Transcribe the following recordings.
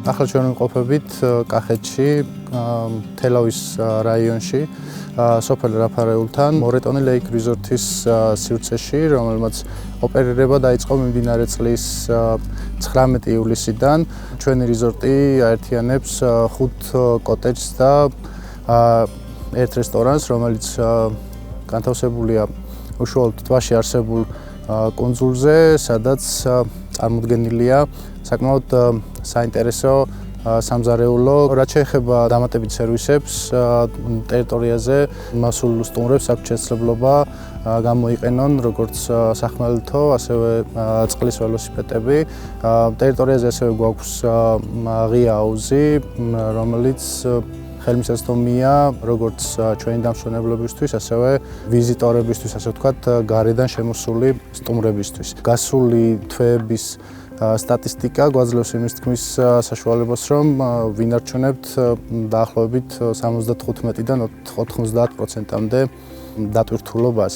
ახლა ჩვენ ვიმყოფებით კახეთში, თელავის რაიონში, სოფელ რაფარეულთან, მორეტონი ლეიქ რიზორტის სივრცეში, რომელმაც ოპერირება დაიწყო მიმდინარე წლის 19 ივლისიდან. ჩვენი რიზორტი აერთიანებს 5 კოტეჯს და ერთ რესტორანს, რომელიც განთავსებულია უშუალოდ ტბაში არსებულ კუნძულზე, სადაც წარმოდგენილია საკმაოდ საინტერესო სამზარეულო. რაც შეეხება დამატებით სერვისებს, ტერიტორიაზე მასულ სტუმრებს აქვთ შესაძლებლობა გამოიყენონ როგორც სახმელეთო, ასევე წყლის ველოსიპედები. ტერიტორიაზე ასევე გვაქვს ღია აუზი, რომელიც ხელმისაწვდომია როგორც ჩვენი დამსვენებლობისთვის, ასევე ვიზიტორებისთვის, ასე ვთქვათ, გარედან შემოსული სტუმრებისთვის. გასული თვეების სტატისტიკა გვაძლევს იმის თქმის საშუალებას, რომ ვინარჩუნებთ დაახლოებით 75-დან 90%-მდე დატვირთულობას.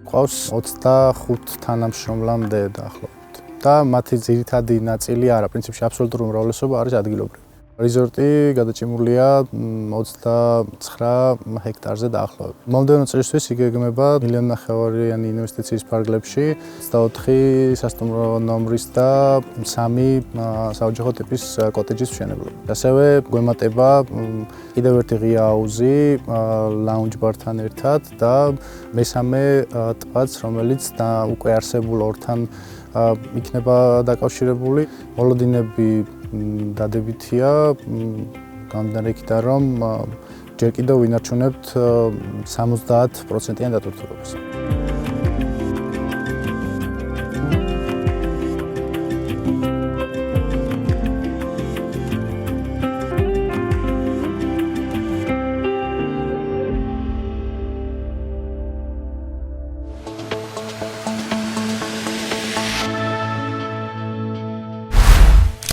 გვყავს 25 თანამშრომლამდე დაახლოებით. და მათი ძირითადი ნაწილი არა, პრინციპში აბსოლუტური უმრავლესობა არის ადგილობრივი. რიზორტი გადაჭიმულია 29 ჰექტარზე დაახლოებით. მომდევნო წლისთვის იგეგმება 1,5 მილიონიანი ინვესტიციის ფარგლებში 24 სასტუმრო ნომრის და 3 საოჯახო ტიპის კოტეჯის მშენებლობა. ასევე გვემატება კიდევ ერთი ღია აუზი ლაუნჯ ბართან ერთად და მესამე ტბაც, რომელიც უკვე არსებულ ორთან იქნება დაკავშირებული. მოლოდინები დადებითია, გამომდინარე იქიდან, რომ ჯერ კიდევ ვინარჩუნებთ 70%-იან დატვირთულობას.